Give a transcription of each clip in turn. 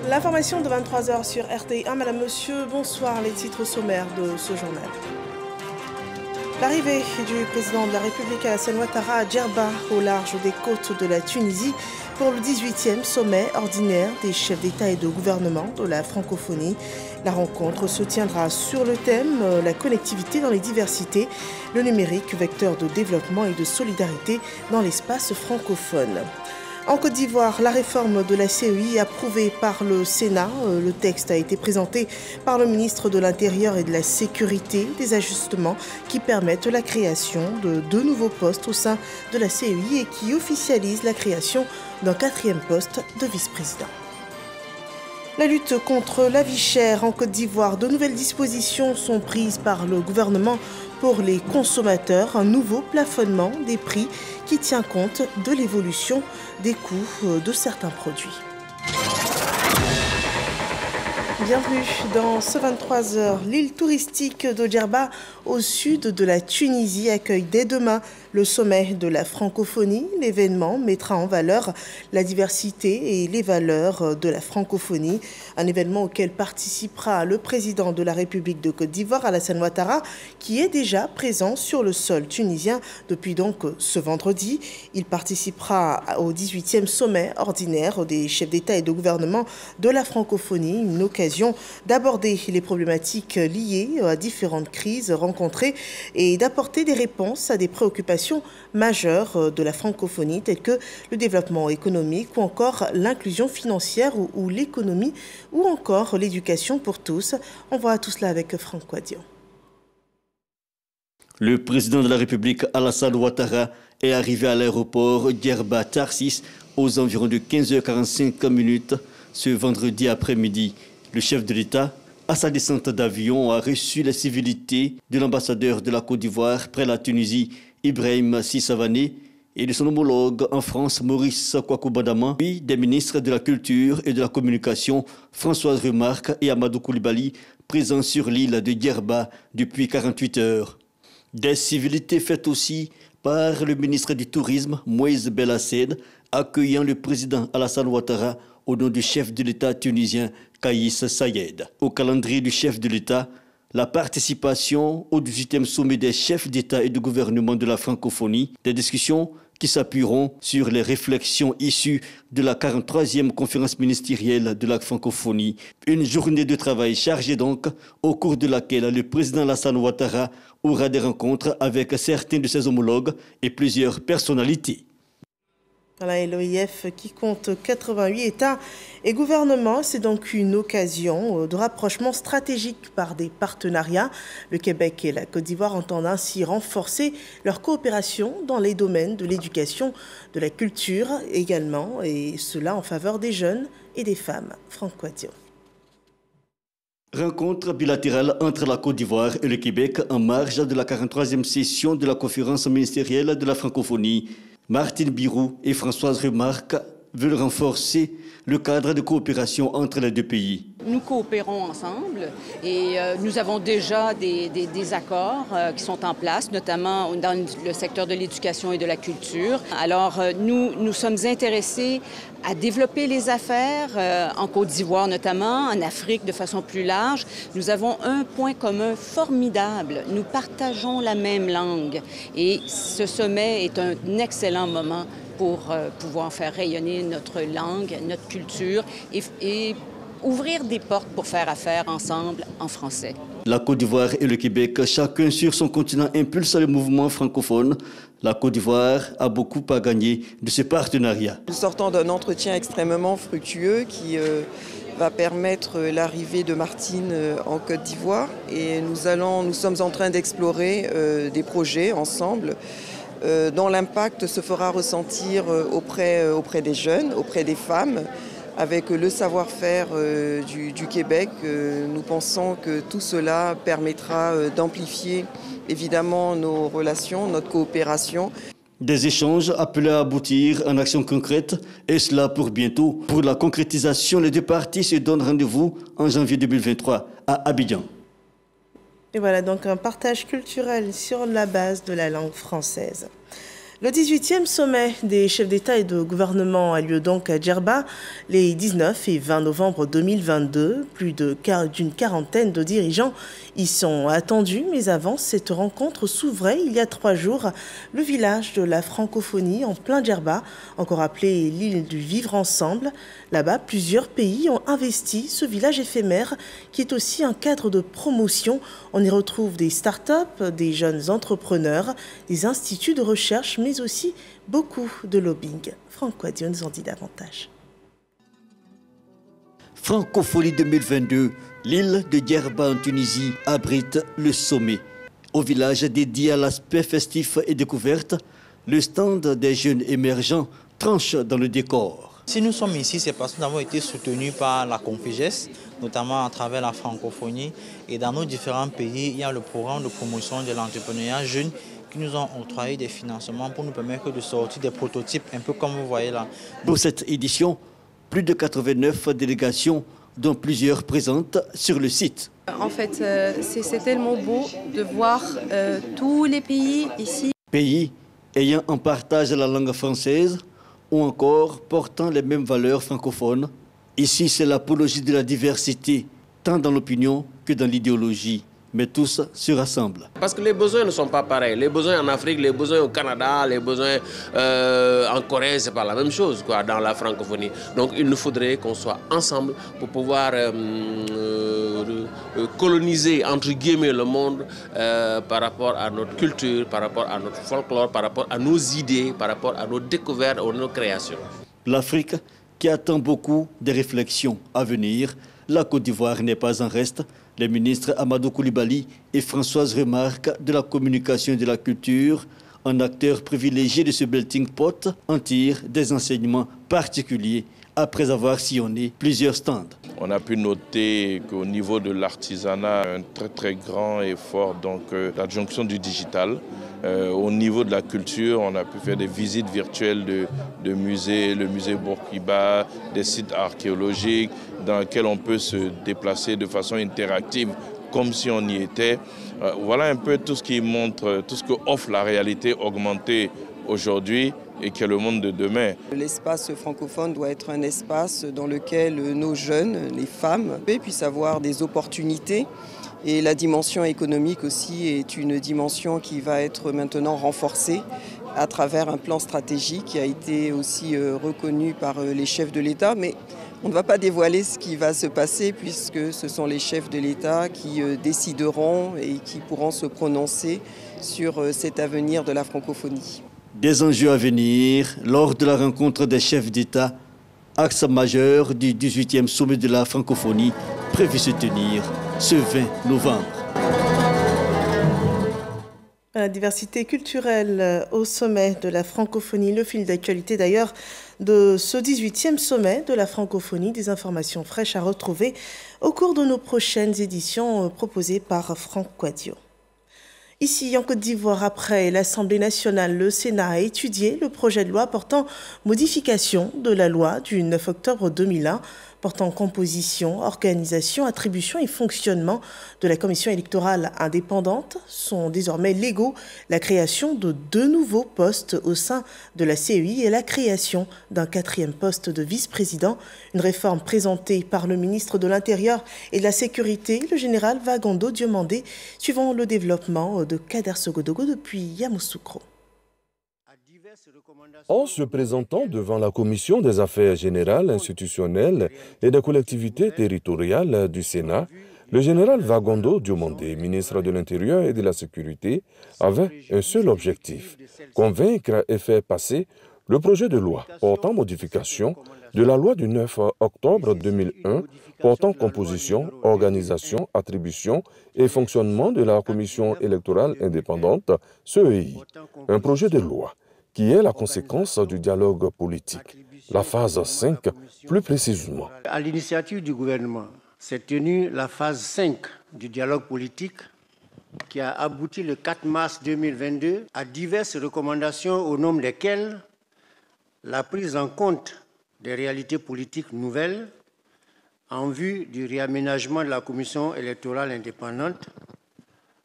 L'information de 23 h sur RTI1. Madame, Monsieur, bonsoir. Les titres sommaires de ce journal. L'arrivée du président de la République Alassane Ouattara à Djerba, au large des côtes de la Tunisie, pour le 18e sommet ordinaire des chefs d'État et de gouvernement de la francophonie. La rencontre se tiendra sur le thème « La connectivité dans les diversités, le numérique, vecteur de développement et de solidarité dans l'espace francophone ». En Côte d'Ivoire, la réforme de la CEI approuvée par le Sénat. Le texte a été présenté par le ministre de l'Intérieur et de la Sécurité. Des ajustements qui permettent la création de 2 nouveaux postes au sein de la CEI et qui officialisent la création d'un 4e poste de vice-président. La lutte contre la vie chère en Côte d'Ivoire. De nouvelles dispositions sont prises par le gouvernement pour les consommateurs. Un nouveau plafonnement des prix qui tient compte de l'évolution des coûts de certains produits. Bienvenue dans ce 23 h. L'île touristique de Djerba, au sud de la Tunisie, accueille dès demain le sommet de la francophonie. L'événement mettra en valeur la diversité et les valeurs de la francophonie. Un événement auquel participera le président de la République de Côte d'Ivoire, Alassane Ouattara, qui est déjà présent sur le sol tunisien depuis donc ce vendredi. Il participera au 18e sommet ordinaire des chefs d'État et de gouvernement de la francophonie, une occasion d'aborder les problématiques liées à différentes crises rencontrées et d'apporter des réponses à des préoccupations majeures de la francophonie telles que le développement économique ou encore l'inclusion financière ou l'économie ou encore l'éducation pour tous. On voit tout cela avec Franck Quadion. Le président de la République Alassane Ouattara est arrivé à l'aéroport Djerba-Tarsis aux environs de 15h45 ce vendredi après-midi. Le chef de l'État, à sa descente d'avion, a reçu la civilité de l'ambassadeur de la Côte d'Ivoire près la Tunisie, Ibrahim Sissavané, et de son homologue en France, Maurice Kwaku-Badaman, puis des ministres de la Culture et de la Communication, Françoise Remarque et Amadou Koulibaly, présents sur l'île de Djerba depuis 48 heures. Des civilités faites aussi par le ministre du Tourisme, Moïse Belhaced, accueillant le président Alassane Ouattara au nom du chef de l'État tunisien, Kaïs Sayed. Au calendrier du chef de l'État, la participation au 18e sommet des chefs d'État et de gouvernement de la francophonie, des discussions qui s'appuieront sur les réflexions issues de la 43e conférence ministérielle de la francophonie. Une journée de travail chargée donc, au cours de laquelle le président Alassane Ouattara aura des rencontres avec certains de ses homologues et plusieurs personnalités. Voilà, et l'OIF qui compte 88 États et gouvernements, c'est donc une occasion de rapprochement stratégique par des partenariats. Le Québec et la Côte d'Ivoire entendent ainsi renforcer leur coopération dans les domaines de l'éducation, de la culture également, et cela en faveur des jeunes et des femmes. Franck Quadion. Rencontre bilatérale entre la Côte d'Ivoire et le Québec en marge de la 43e session de la conférence ministérielle de la francophonie. Martine Birou et Françoise Remarque veulent renforcer le cadre de coopération entre les deux pays. Nous coopérons ensemble et nous avons déjà des accords qui sont en place, notamment dans le secteur de l'éducation et de la culture. Alors, nous sommes intéressés à développer les affaires en Côte d'Ivoire notamment, en Afrique de façon plus large. Nous avons un point commun formidable. Nous partageons la même langue et ce sommet est un excellent moment pour pouvoir faire rayonner notre langue, notre culture et ouvrir des portes pour faire affaire ensemble en français. La Côte d'Ivoire et le Québec, chacun sur son continent, impulsent le mouvement francophone. La Côte d'Ivoire a beaucoup à gagner de ce partenariat. Nous sortons d'un entretien extrêmement fructueux qui va permettre l'arrivée de Martine en Côte d'Ivoire et nous sommes en train d'explorer des projets ensemble dont l'impact se fera ressentir auprès des jeunes, auprès des femmes. Avec le savoir-faire du Québec, nous pensons que tout cela permettra d'amplifier évidemment nos relations, notre coopération. Des échanges appelés à aboutir en actions concrètes, et cela pour bientôt. Pour la concrétisation, les deux parties se donnent rendez-vous en janvier 2023 à Abidjan. Et voilà donc un partage culturel sur la base de la langue française. Le 18e sommet des chefs d'État et de gouvernement a lieu donc à Djerba les 19 et 20 novembre 2022. Plus d'une quarantaine de dirigeants y sont attendus. Mais avant cette rencontre s'ouvrait il y a 3 jours le village de la francophonie en plein Djerba, encore appelé l'île du vivre ensemble. Là-bas, plusieurs pays ont investi ce village éphémère qui est aussi un cadre de promotion. On y retrouve des start-up, des jeunes entrepreneurs, des instituts de recherche, mais aussi beaucoup de lobbying. Franck Quadio nous en dit davantage. Francophonie 2022, l'île de Djerba en Tunisie abrite le sommet. Au village dédié à l'aspect festif et découverte, le stand des jeunes émergents tranche dans le décor. Si nous sommes ici, c'est parce que nous avons été soutenus par la Conféges, notamment à travers la francophonie. Et dans nos différents pays, il y a le programme de promotion de l'entrepreneuriat jeune qui nous ont octroyé des financements pour nous permettre de sortir des prototypes, un peu comme vous voyez là. Pour cette édition, plus de 89 délégations, dont plusieurs présentes sur le site. En fait, c'est tellement beau de voir tous les pays ici. Pays ayant en partage la langue française ou encore portant les mêmes valeurs francophones. Ici, c'est l'apologie de la diversité, tant dans l'opinion que dans l'idéologie. Mais tous se rassemblent. Parce que les besoins ne sont pas pareils. Les besoins en Afrique, les besoins au Canada, les besoins en Corée, c'est pas la même chose quoi, dans la francophonie. Donc il nous faudrait qu'on soit ensemble pour pouvoir coloniser entre guillemets le monde par rapport à notre culture, par rapport à notre folklore, par rapport à nos idées, par rapport à nos découvertes, à nos créations. L'Afrique qui attend beaucoup de réflexions à venir. La Côte d'Ivoire n'est pas en reste. Les ministres Amadou Koulibaly et Françoise Remarque de la communication et de la culture, un acteur privilégié de ce melting pot, en tirent des enseignements particuliers après avoir sillonné plusieurs stands. On a pu noter qu'au niveau de l'artisanat, un très grand effort, donc l'adjonction du digital. Au niveau de la culture, on a pu faire des visites virtuelles de musées, le musée Bourguiba, des sites archéologiques dans lesquels on peut se déplacer de façon interactive comme si on y était. Voilà un peu tout ce qui montre, tout ce que offre la réalité augmentée aujourd'hui et qui est le monde de demain. L'espace francophone doit être un espace dans lequel nos jeunes, les femmes, puissent avoir des opportunités. Et la dimension économique aussi est une dimension qui va être maintenant renforcée à travers un plan stratégique qui a été aussi reconnu par les chefs de l'État. Mais on ne va pas dévoiler ce qui va se passer puisque ce sont les chefs de l'État qui décideront et qui pourront se prononcer sur cet avenir de la francophonie. Des enjeux à venir lors de la rencontre des chefs d'État, axe majeur du 18e sommet de la francophonie, prévu se tenir ce 20 novembre. La diversité culturelle au sommet de la francophonie, le fil d'actualité d'ailleurs de ce 18e sommet de la francophonie, des informations fraîches à retrouver au cours de nos prochaines éditions proposées par Franck Quadio. Ici, en Côte d'Ivoire, après l'Assemblée nationale, le Sénat a étudié le projet de loi portant modification de la loi du 9 octobre 2001 portant composition, organisation, attribution et fonctionnement de la commission électorale indépendante sont désormais légaux. La création de 2 nouveaux postes au sein de la CEI et la création d'un 4e poste de vice-président. Une réforme présentée par le ministre de l'Intérieur et de la Sécurité, le général Vagondo Diomandé, suivant le développement de Kader Sogodogo depuis Yamoussoukro. En se présentant devant la Commission des affaires générales, institutionnelles et des collectivités territoriales du Sénat, le général Vagondo Diomandé, ministre de l'Intérieur et de la Sécurité, avait un seul objectif, convaincre et faire passer le projet de loi portant modification de la loi du 9 octobre 2001 portant composition, organisation, attribution et fonctionnement de la Commission électorale indépendante, CEI. Un projet de loi qui est la conséquence du dialogue politique. La phase 5, plus précisément. À l'initiative du gouvernement, s'est tenue la phase 5 du dialogue politique qui a abouti le 4 mars 2022 à diverses recommandations au nombre desquelles la prise en compte des réalités politiques nouvelles en vue du réaménagement de la Commission électorale indépendante,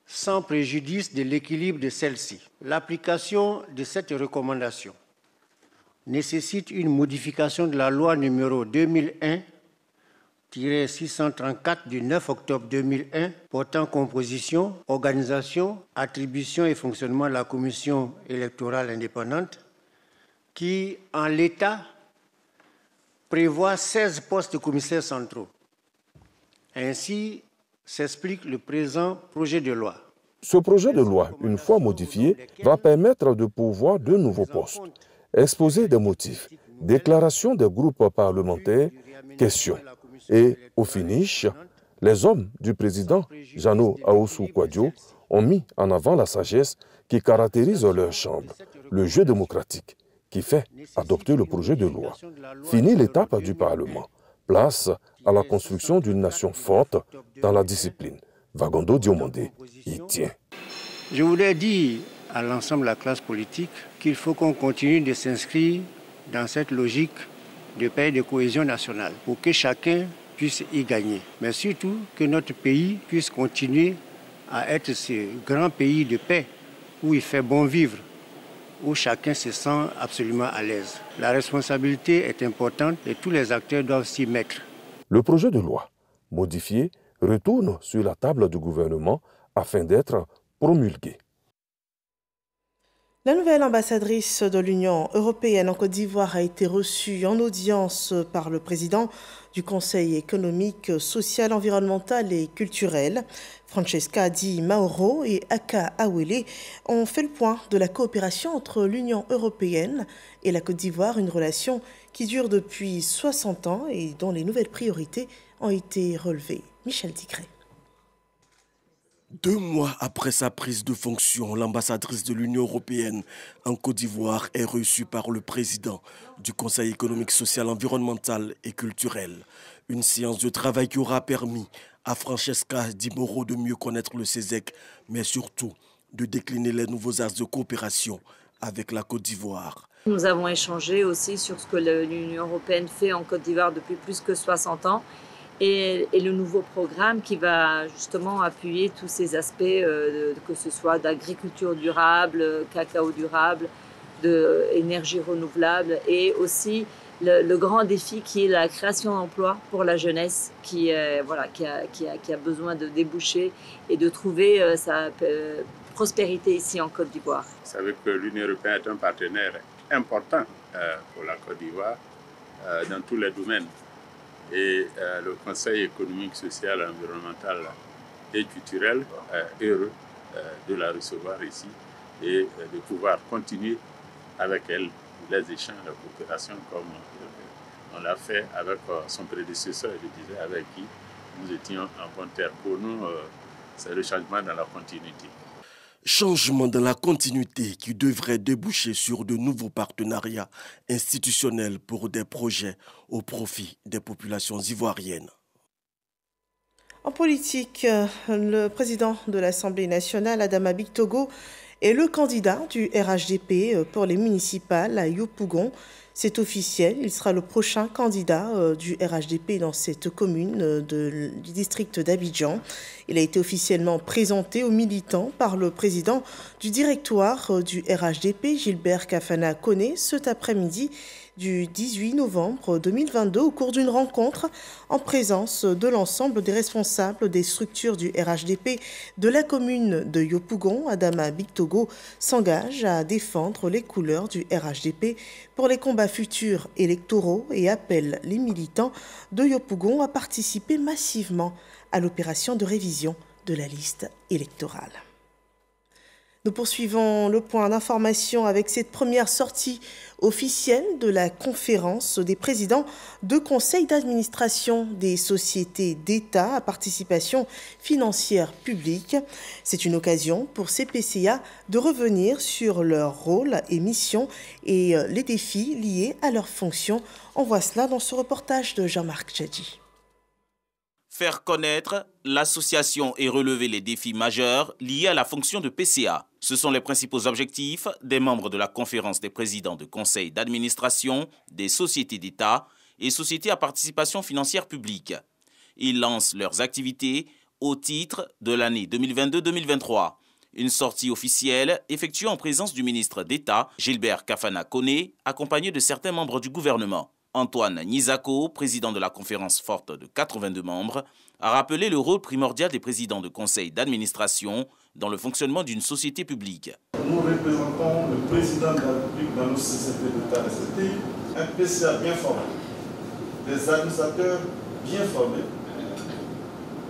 sans préjudice de l'équilibre de celle-ci. L'application de cette recommandation nécessite une modification de la loi numéro 2001-634 du 9 octobre 2001 portant composition, organisation, attribution et fonctionnement de la Commission électorale indépendante qui, en l'état, prévoit 16 postes de commissaires centraux. Ainsi s'explique le présent projet de loi. Ce projet de loi, une fois modifié, va permettre de pourvoir de nouveaux postes. Exposé des motifs, déclaration des groupes parlementaires, questions. Et au finish, les hommes du président Jano Ahoussou-Kouadio ont mis en avant la sagesse qui caractérise leur chambre, le jeu démocratique qui fait adopter le projet de loi. Fini l'étape du Parlement. Place à la construction d'une nation forte dans la discipline. Vagondo Diomandé y tient. Je voudrais dire à l'ensemble de la classe politique qu'il faut qu'on continue de s'inscrire dans cette logique de paix et de cohésion nationale pour que chacun puisse y gagner. Mais surtout que notre pays puisse continuer à être ce grand pays de paix où il fait bon vivre, où chacun se sent absolument à l'aise. La responsabilité est importante et tous les acteurs doivent s'y mettre. Le projet de loi modifié retourne sur la table du gouvernement afin d'être promulgué. La nouvelle ambassadrice de l'Union européenne en Côte d'Ivoire a été reçue en audience par le président du Conseil économique, social, environnemental et culturel. Francesca Di Mauro et Aka Awele ont fait le point de la coopération entre l'Union européenne et la Côte d'Ivoire, une relation qui dure depuis 60 ans et dont les nouvelles priorités ont été relevées. Michel Tigret. 2 mois après sa prise de fonction, l'ambassadrice de l'Union européenne en Côte d'Ivoire est reçue par le président du Conseil économique, social, environnemental et culturel. Une séance de travail qui aura permis à Francesca Di Mauro de mieux connaître le CESEC, mais surtout de décliner les nouveaux axes de coopération avec la Côte d'Ivoire. Nous avons échangé aussi sur ce que l'Union européenne fait en Côte d'Ivoire depuis plus que 60 ans. Et le nouveau programme qui va justement appuyer tous ces aspects, que ce soit d'agriculture durable, cacao durable, d'énergie renouvelable et aussi le grand défi qui est la création d'emplois pour la jeunesse qui a besoin de déboucher et de trouver sa prospérité ici en Côte d'Ivoire. Vous savez que l'Union européenne est un partenaire important pour la Côte d'Ivoire dans tous les domaines. Et le Conseil économique, social, environnemental et culturel est heureux de la recevoir ici et de pouvoir continuer avec elle les échanges de coopération comme on l'a fait avec son prédécesseur, je disais, avec qui nous étions en bonne terre. Pour nous, c'est le changement dans la continuité. Changement dans la continuité qui devrait déboucher sur de nouveaux partenariats institutionnels pour des projets au profit des populations ivoiriennes. En politique, le président de l'Assemblée nationale, Adama Bictogo, est le candidat du RHDP pour les municipales à Yopougon. C'est officiel, il sera le prochain candidat du RHDP dans cette commune du district d'Abidjan. Il a été officiellement présenté aux militants par le président du directoire du RHDP, Gilbert Kafana Koné, cet après-midi du 18 novembre 2022 au cours d'une rencontre en présence de l'ensemble des responsables des structures du RHDP de la commune de Yopougon. Adama Bictogo s'engage à défendre les couleurs du RHDP pour les combats futurs électoraux et appelle les militants de Yopougon à participer massivement à l'opération de révision de la liste électorale. Nous poursuivons le point d'information avec cette première sortie officielle de la conférence des présidents de conseils d'administration des sociétés d'État à participation financière publique. C'est une occasion pour ces PCA de revenir sur leur rôle et mission et les défis liés à leurs fonctions. On voit cela dans ce reportage de Jean-Marc Djadji. Faire connaître l'association et relever les défis majeurs liés à la fonction de PCA. Ce sont les principaux objectifs des membres de la conférence des présidents de conseils d'administration des sociétés d'État et sociétés à participation financière publique. Ils lancent leurs activités au titre de l'année 2022-2023. Une sortie officielle effectuée en présence du ministre d'État, Gilbert Kafana Koné, accompagné de certains membres du gouvernement. Antoine Nizako, président de la conférence forte de 82 membres, a rappelé le rôle primordial des présidents de conseils d'administration dans le fonctionnement d'une société publique. Nous représentons le président de la République dans nos sociétés d'État respectives, un PCA bien formé, des administrateurs bien formés,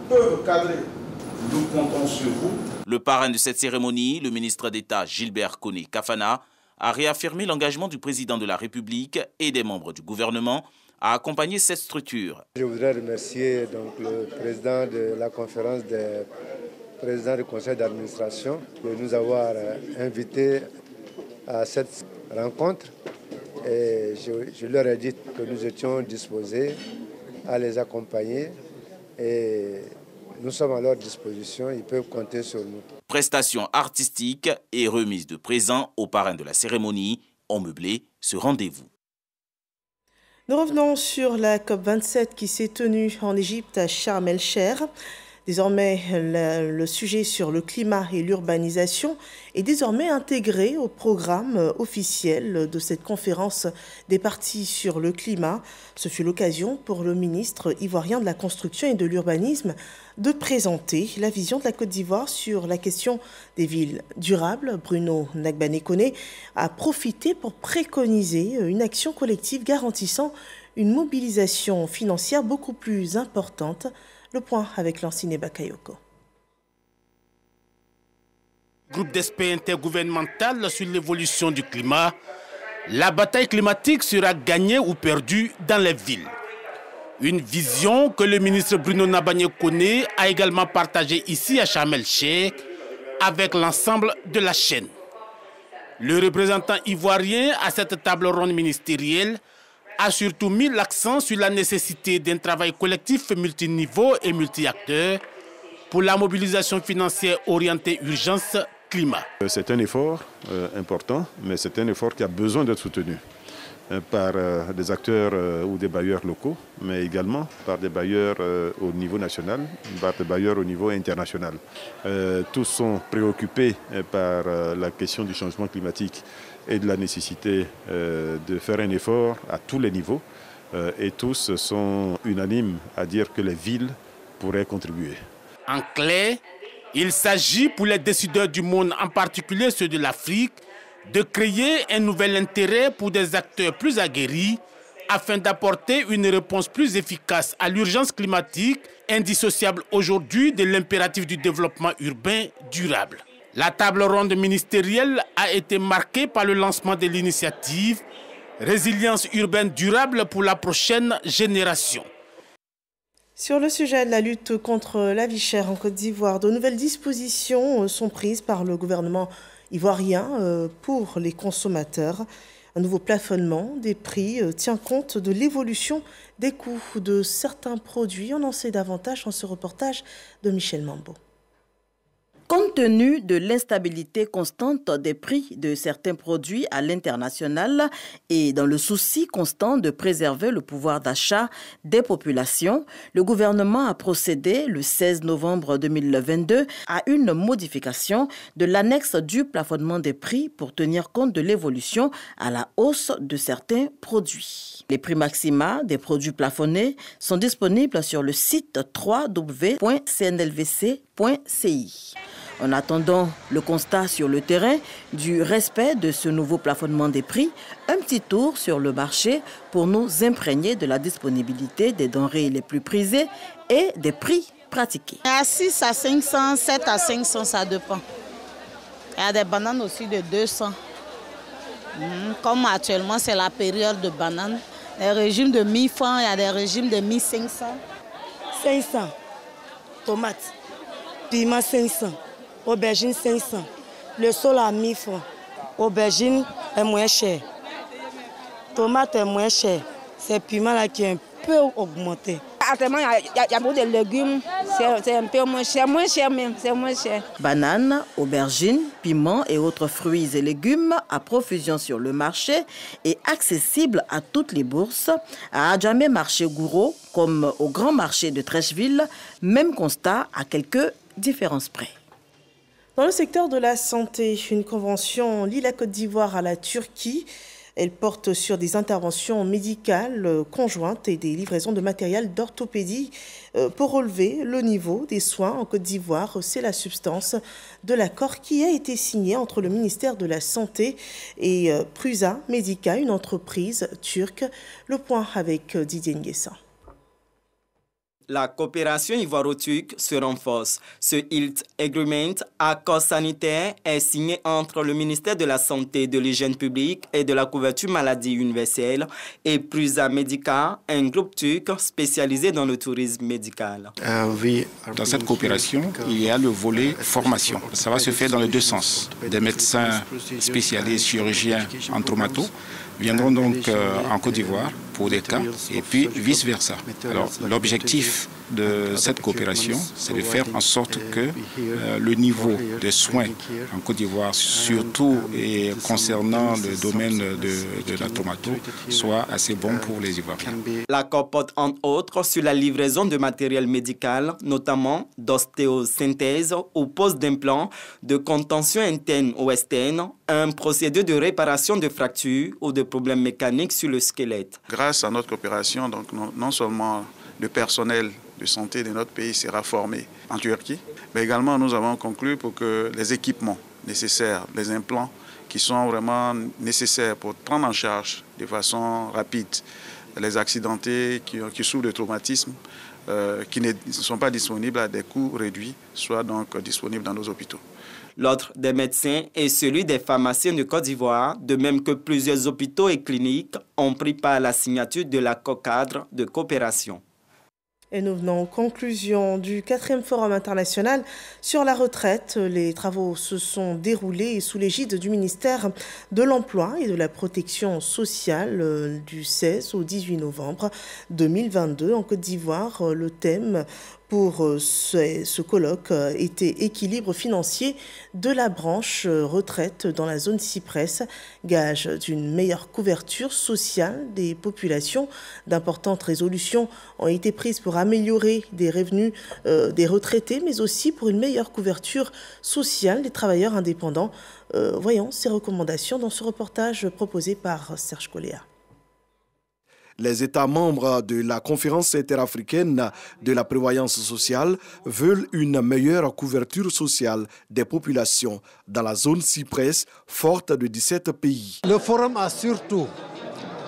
peuvent cadrer. Nous comptons sur vous. Le parrain de cette cérémonie, le ministre d'État Gilbert Koné Kafana, a réaffirmé l'engagement du président de la République et des membres du gouvernement à accompagner cette structure. Je voudrais remercier donc le président de la conférence des présidents du conseil d'administration de nous avoir invités à cette rencontre. Et je leur ai dit que nous étions disposés à les accompagner et nous sommes à leur disposition, ils peuvent compter sur nous. Prestations artistiques et remise de présents aux parrains de la cérémonie ont meublé ce rendez-vous. Nous revenons sur la COP27 qui s'est tenue en Égypte à Sharm el-Sheikh. Désormais, le sujet sur le climat et l'urbanisation est désormais intégré au programme officiel de cette conférence des parties sur le climat. Ce fut l'occasion pour le ministre ivoirien de la Construction et de l'Urbanisme de présenter la vision de la Côte d'Ivoire sur la question des villes durables. Bruno Nagbane-Koné a profité pour préconiser une action collective garantissant une mobilisation financière beaucoup plus importante. Le point avec Lanciné Bakayoko. Groupe d'experts intergouvernemental sur l'évolution du climat, la bataille climatique sera gagnée ou perdue dans les villes. Une vision que le ministre Bruno Nagbane-Koné a également partagée ici à Sharm el-Sheikh avec l'ensemble de la chaîne. Le représentant ivoirien à cette table ronde ministérielle a surtout mis l'accent sur la nécessité d'un travail collectif multiniveau et multi-acteurs pour la mobilisation financière orientée urgence climat. C'est un effort important, mais c'est un effort qui a besoin d'être soutenu par des acteurs ou des bailleurs locaux, mais également par des bailleurs au niveau national, par des bailleurs au niveau international. Tous sont préoccupés par la question du changement climatique et de la nécessité de faire un effort à tous les niveaux. Et tous sont unanimes à dire que les villes pourraient contribuer. En clair, il s'agit pour les décideurs du monde, en particulier ceux de l'Afrique, de créer un nouvel intérêt pour des acteurs plus aguerris afin d'apporter une réponse plus efficace à l'urgence climatique, indissociable aujourd'hui de l'impératif du développement urbain durable. La table ronde ministérielle a été marquée par le lancement de l'initiative Résilience urbaine durable pour la prochaine génération. Sur le sujet de la lutte contre la vie chère en Côte d'Ivoire, de nouvelles dispositions sont prises par le gouvernement ivoirien pour les consommateurs. Un nouveau plafonnement des prix tient compte de l'évolution des coûts de certains produits. On en sait davantage dans ce reportage de Michel Mambo. Compte tenu de l'instabilité constante des prix de certains produits à l'international et dans le souci constant de préserver le pouvoir d'achat des populations, le gouvernement a procédé le 16 novembre 2022 à une modification de l'annexe du plafonnement des prix pour tenir compte de l'évolution à la hausse de certains produits. Les prix maxima des produits plafonnés sont disponibles sur le site www.cnlvc.ci. En attendant le constat sur le terrain du respect de ce nouveau plafonnement des prix, un petit tour sur le marché pour nous imprégner de la disponibilité des denrées les plus prisées et des prix pratiqués. À 6 à 500, 7 à 500, ça dépend. Il y a des bananes aussi de 200. Comme actuellement, c'est la période de bananes. Les régimes de 1000 francs, il y a des régimes de 1500. 500. Tomates. Piment 500. Aubergine 500. Le sol à 1000 francs. Aubergine est moins cher. Tomate est moins cher. C'est le piment là qui est un peu augmenté. Actuellement, il y a beaucoup de légumes, c'est un peu moins cher même, c'est moins cher. Bananes, aubergines, piments et autres fruits et légumes à profusion sur le marché et accessibles à toutes les bourses. À Adjamé Marché Gouraud, comme au grand marché de Trècheville, même constat à quelques différences près. Dans le secteur de la santé, une convention lie la Côte d'Ivoire à la Turquie. Elle porte sur des interventions médicales conjointes et des livraisons de matériel d'orthopédie pour relever le niveau des soins en Côte d'Ivoire. C'est la substance de l'accord qui a été signé entre le ministère de la Santé et Prusa Medica, une entreprise turque. Le point avec Didier Nguessa. La coopération ivoiro-turque se renforce. Ce HILT Agreement, accord sanitaire, est signé entre le ministère de la Santé, de l'Hygiène publique et de la couverture maladie universelle et Prusa Medica, un groupe turc spécialisé dans le tourisme médical. Dans cette coopération, il y a le volet formation. Ça va se faire dans les deux sens. Des médecins spécialisés chirurgiens en traumato viendront donc en Côte d'Ivoire pour des cas et puis vice-versa. Alors l'objectif de cette coopération, c'est de faire en sorte que le niveau des soins en Côte d'Ivoire, surtout et concernant le domaine de la traumato, soit assez bon pour les Ivoiriens. L'accord porte entre autres sur la livraison de matériel médical, notamment d'ostéosynthèse ou pose d'implants, de contention interne ou externe, un procédé de réparation de fractures ou de problèmes mécaniques sur le squelette. Grâce à notre coopération, donc non seulement le personnel de santé de notre pays sera formé en Turquie, mais également nous avons conclu pour que les équipements nécessaires, les implants qui sont vraiment nécessaires pour prendre en charge de façon rapide les accidentés qui souffrent de traumatisme, qui ne sont pas disponibles à des coûts réduits, soient donc disponibles dans nos hôpitaux. L'ordre des médecins et celui des pharmaciens de Côte d'Ivoire, de même que plusieurs hôpitaux et cliniques, ont pris part à la signature de l'accord cadre de coopération. Et nous venons aux conclusions du 4e Forum international sur la retraite. Les travaux se sont déroulés sous l'égide du ministère de l'Emploi et de la Protection sociale du 16 au 18 novembre 2022 en Côte d'Ivoire. Le thème pour ce colloque était équilibre financier de la branche retraite dans la zone Cyprès, gage d'une meilleure couverture sociale des populations. D'importantes résolutions ont été prises pour améliorer des revenus des retraités, mais aussi pour une meilleure couverture sociale des travailleurs indépendants. Voyons ces recommandations dans ce reportage proposé par Serge Coléa. Les États membres de la Conférence interafricaine de la prévoyance sociale veulent une meilleure couverture sociale des populations dans la zone Cyprès, forte de 17 pays. Le forum a surtout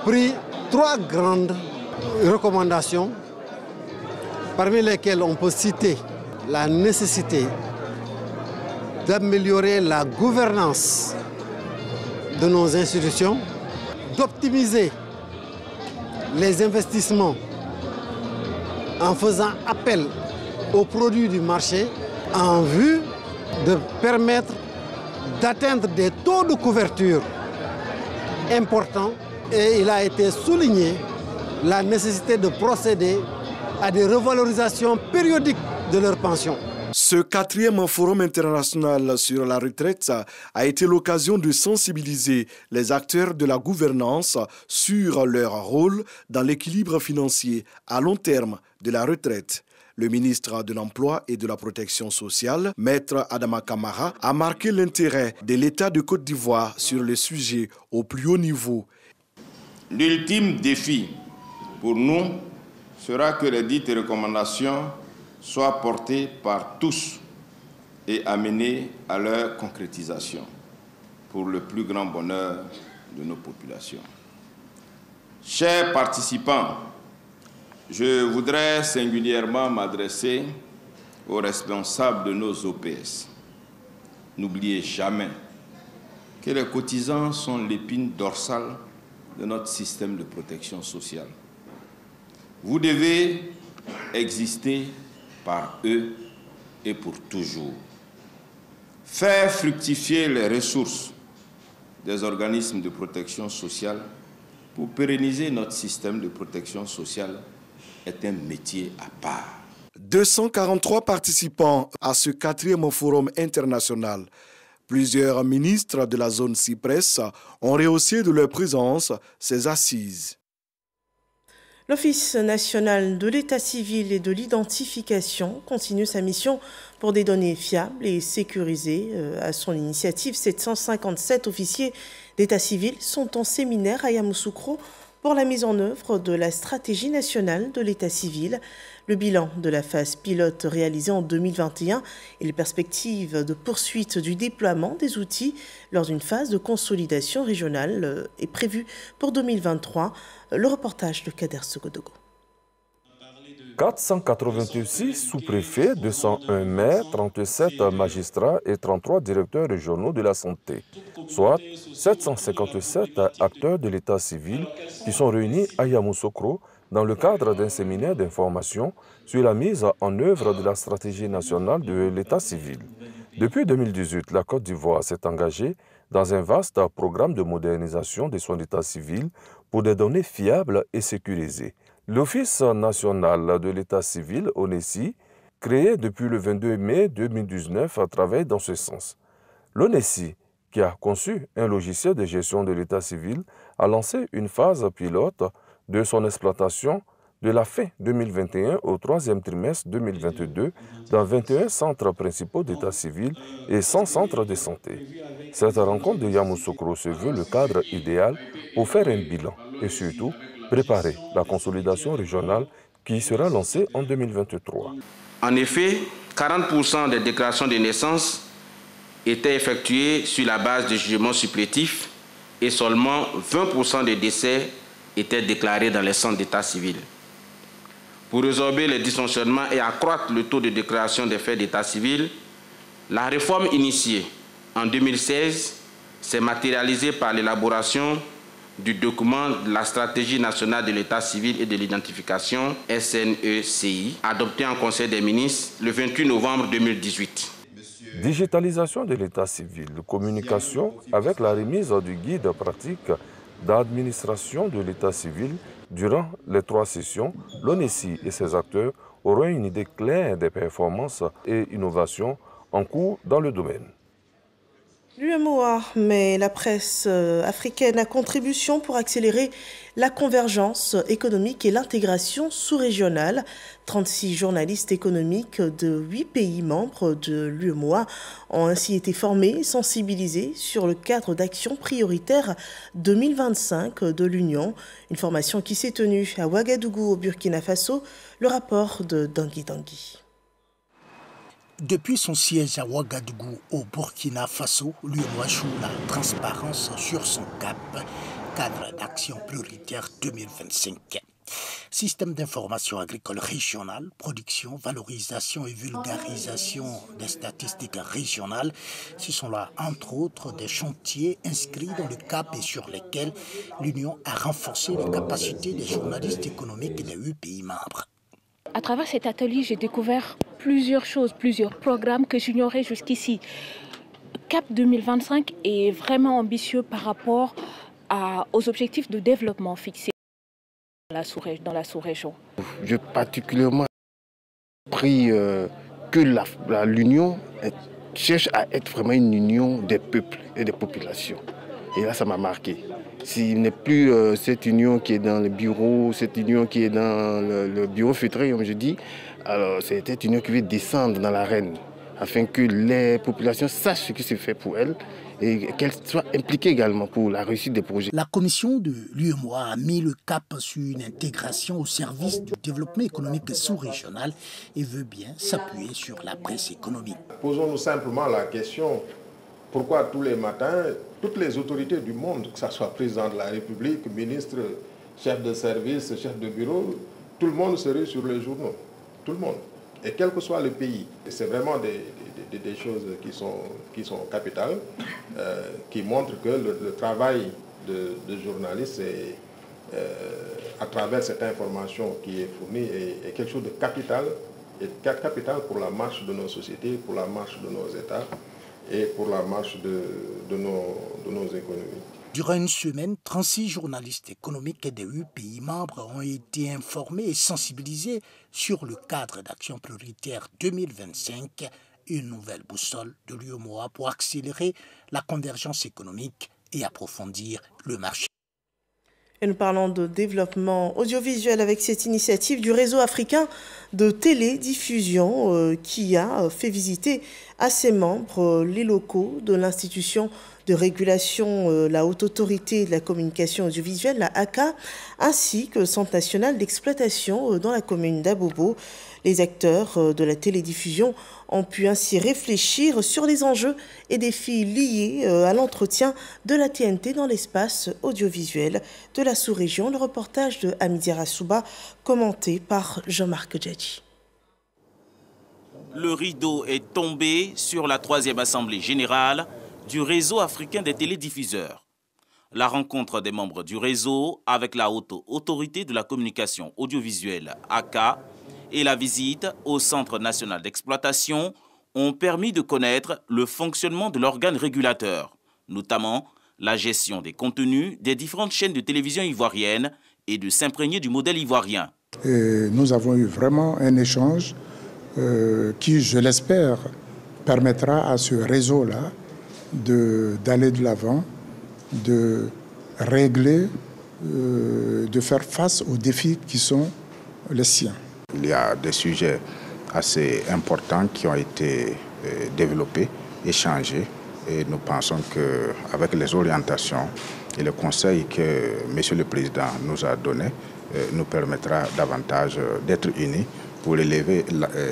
pris 3 grandes recommandations, parmi lesquelles on peut citer la nécessité d'améliorer la gouvernance de nos institutions, d'optimiser les investissements en faisant appel aux produits du marché en vue de permettre d'atteindre des taux de couverture importants. Et il a été souligné la nécessité de procéder à des revalorisations périodiques de leurs pensions. Ce 4e forum international sur la retraite a été l'occasion de sensibiliser les acteurs de la gouvernance sur leur rôle dans l'équilibre financier à long terme de la retraite. Le ministre de l'Emploi et de la Protection sociale, Maître Adama Kamara, a marqué l'intérêt de l'État de Côte d'Ivoire sur le sujet au plus haut niveau. L'ultime défi pour nous sera que les dites recommandations soient portées par tous et amenées à leur concrétisation pour le plus grand bonheur de nos populations. Chers participants, je voudrais singulièrement m'adresser aux responsables de nos OPS. N'oubliez jamais que les cotisants sont l'épine dorsale de notre système de protection sociale. Vous devez exister par eux et pour toujours. Faire fructifier les ressources des organismes de protection sociale pour pérenniser notre système de protection sociale est un métier à part. 243 participants à ce 4e forum international. Plusieurs ministres de la zone Cyprès ont rehaussé de leur présence ces assises. L'Office national de l'état civil et de l'identification continue sa mission pour des données fiables et sécurisées. À son initiative, 757 officiers d'état civil sont en séminaire à Yamoussoukro pour la mise en œuvre de la stratégie nationale de l'état civil. Le bilan de la phase pilote réalisée en 2021 et les perspectives de poursuite du déploiement des outils lors d'une phase de consolidation régionale est prévu pour 2023. Le reportage de Kader Sogodogo. 486 sous-préfets, 201 maires, 37 magistrats et 33 directeurs régionaux de la santé, soit 757 acteurs de l'état civil qui sont réunis à Yamoussoukro dans le cadre d'un séminaire d'information sur la mise en œuvre de la stratégie nationale de l'état civil. Depuis 2018, la Côte d'Ivoire s'est engagée dans un vaste programme de modernisation des soins d'état civil pour des données fiables et sécurisées. L'Office national de l'état civil, ONECI, créé depuis le 22 mai 2019, travaille dans ce sens. L'ONECI, qui a conçu un logiciel de gestion de l'état civil, a lancé une phase pilote de son exploitation de la fin 2021 au 3e trimestre 2022 dans 21 centres principaux d'état civil et 100 centres de santé. Cette rencontre de Yamoussoukro se veut le cadre idéal pour faire un bilan et surtout préparer la consolidation régionale qui sera lancée en 2023. En effet, 40% des déclarations de naissance étaient effectuées sur la base de jugements supplétifs et seulement 20% des décès étaient déclarés dans les centres d'état civil. Pour résorber les dysfonctionnements et accroître le taux de déclaration des faits d'état civil, la réforme initiée en 2016 s'est matérialisée par l'élaboration du document de la stratégie nationale de l'état civil et de l'identification SNECI, adopté en Conseil des ministres le 28 novembre 2018. Digitalisation de l'état civil, communication avec la remise du guide pratique d'administration de l'état civil. Durant les 3 sessions, l'ONECI et ses acteurs auront une idée claire des performances et innovations en cours dans le domaine. L'UMOA met la presse africaine à contribution pour accélérer la convergence économique et l'intégration sous-régionale. 36 journalistes économiques de 8 pays membres de l'UMOA ont ainsi été formés et sensibilisés sur le cadre d'action prioritaire 2025 de l'Union. Une formation qui s'est tenue à Ouagadougou au Burkina Faso. Le rapport de Dangui Dangui. Depuis son siège à Ouagadougou au Burkina Faso, l'UMOA joue la transparence sur son cadre d'action prioritaire 2025. Système d'information agricole régional, production, valorisation et vulgarisation des statistiques régionales, ce sont là, entre autres, des chantiers inscrits dans le CAP et sur lesquels l'Union a renforcé les capacités des journalistes économiques des 8 pays membres. À travers cet atelier, j'ai découvert plusieurs choses, plusieurs programmes que j'ignorais jusqu'ici. CAP 2025 est vraiment ambitieux par rapport aux objectifs de développement fixés dans la sous-région. J'ai particulièrement pris que l'Union cherche à être vraiment une union des peuples et des populations. Et là, ça m'a marqué. S'il n'est plus cette union qui est dans le bureau, cette union qui est dans le bureau feutré, comme je dis, alors c'est cette union qui veut descendre dans l'arène, afin que les populations sachent ce qui se fait pour elles et qu'elles soient impliquées également pour la réussite des projets. La commission de l'UMOA a mis le cap sur une intégration au service du développement économique sous-régional et veut bien s'appuyer sur la presse économique. Posons-nous simplement la question, pourquoi tous les matins, toutes les autorités du monde, que ce soit président de la République, ministre, chef de service, chef de bureau, tout le monde serait sur les journaux, tout le monde, et quel que soit le pays. C'est vraiment des choses qui sont capitales, qui montrent que le travail de journaliste, à travers cette information qui est fournie, est quelque chose de capital, pour la marche de nos sociétés, pour la marche de nos États, et pour la marche de nos économies. Durant une semaine, 36 journalistes économiques des 8 pays membres ont été informés et sensibilisés sur le cadre d'action prioritaire 2025, une nouvelle boussole de l'UEMOA pour accélérer la convergence économique et approfondir le marché. Et nous parlons de développement audiovisuel avec cette initiative du réseau africain de télédiffusion qui a fait visiter à ses membres les locaux de l'institution de régulation, la Haute Autorité de la Communication Audiovisuelle, la ACA, ainsi que le Centre national d'exploitation dans la commune d'Abobo. Les acteurs de la télédiffusion ont pu ainsi réfléchir sur les enjeux et défis liés à l'entretien de la TNT dans l'espace audiovisuel de la sous-région. Le reportage de Hamidi Rassouba, commenté par Jean-Marc Djadji. Le rideau est tombé sur la 3e Assemblée générale du réseau africain des télédiffuseurs. La rencontre des membres du réseau avec la Haute Autorité de la Communication Audiovisuelle, ACA, et la visite au Centre national d'exploitation ont permis de connaître le fonctionnement de l'organe régulateur, notamment la gestion des contenus des différentes chaînes de télévision ivoiriennes et de s'imprégner du modèle ivoirien. Nous avons eu vraiment un échange qui, je l'espère, permettra à ce réseau-là d'aller de l'avant, de régler, de faire face aux défis qui sont les siens. Il y a des sujets assez importants qui ont été développés, échangés, et nous pensons qu'avec les orientations et le conseil que M. le Président nous a donné, nous permettra davantage d'être unis pour relever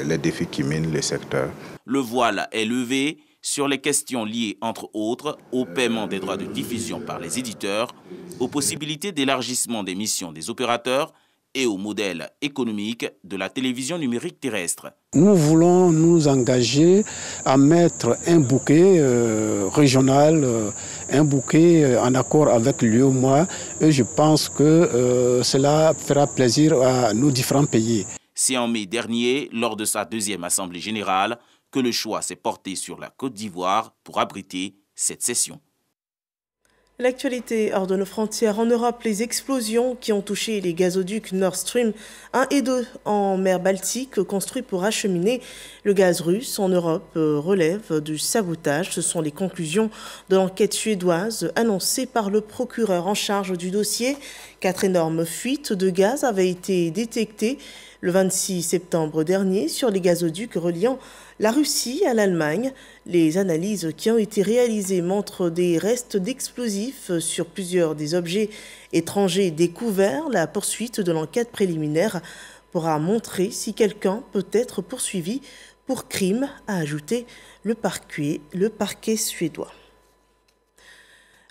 les défis qui minent le secteur. Le voile est levé sur les questions liées, entre autres, au paiement des droits de diffusion par les éditeurs, aux possibilités d'élargissement des missions des opérateurs et au modèle économique de la télévision numérique terrestre. Nous voulons nous engager à mettre un bouquet régional, un bouquet en accord avec l'UEMOA, et je pense que cela fera plaisir à nos différents pays. C'est en mai dernier, lors de sa 2e Assemblée générale, que le choix s'est porté sur la Côte d'Ivoire pour abriter cette session. L'actualité hors de nos frontières. En Europe, les explosions qui ont touché les gazoducs Nord Stream 1 et 2 en mer Baltique, construits pour acheminer le gaz russe en Europe, relèvent du sabotage. Ce sont les conclusions de l'enquête suédoise annoncée par le procureur en charge du dossier. 4 énormes fuites de gaz avaient été détectées le 26 septembre dernier sur les gazoducs reliant la Russie à l'Allemagne. Les analyses qui ont été réalisées montrent des restes d'explosifs sur plusieurs des objets étrangers découverts. La poursuite de l'enquête préliminaire pourra montrer si quelqu'un peut être poursuivi pour crime, a ajouté le parquet suédois.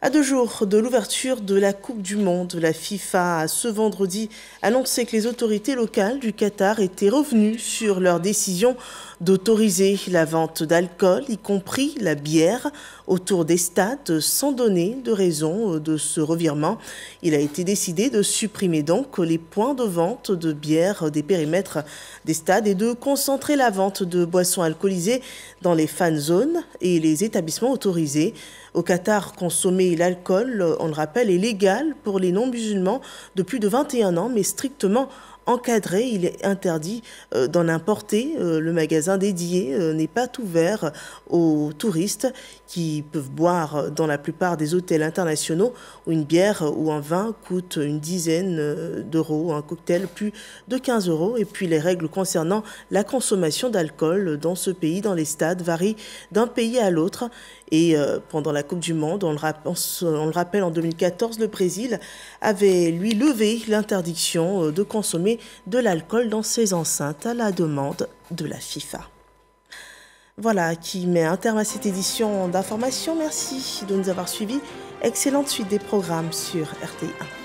À 2 jours de l'ouverture de la Coupe du Monde, la FIFA a ce vendredi annoncé que les autorités locales du Qatar étaient revenues sur leur décision d'autoriser la vente d'alcool, y compris la bière, autour des stades sans donner de raison de ce revirement. Il a été décidé de supprimer donc les points de vente de bière des périmètres des stades et de concentrer la vente de boissons alcoolisées dans les fan zones et les établissements autorisés. Au Qatar, consommer l'alcool, on le rappelle, est légal pour les non-musulmans de plus de 21 ans, mais strictement encadré. Il est interdit d'en importer. Le magasin dédié n'est pas ouvert aux touristes qui peuvent boire dans la plupart des hôtels internationaux où une bière ou un vin coûte une dizaine d'euros, un cocktail plus de 15 euros. Et puis les règles concernant la consommation d'alcool dans ce pays, dans les stades, varient d'un pays à l'autre. Et pendant la Coupe du Monde, on le rappelle, en 2014, le Brésil avait, lui, levé l'interdiction de consommer de l'alcool dans ses enceintes à la demande de la FIFA. Voilà qui met un terme à cette édition d'information. Merci de nous avoir suivis. Excellente suite des programmes sur RTI1.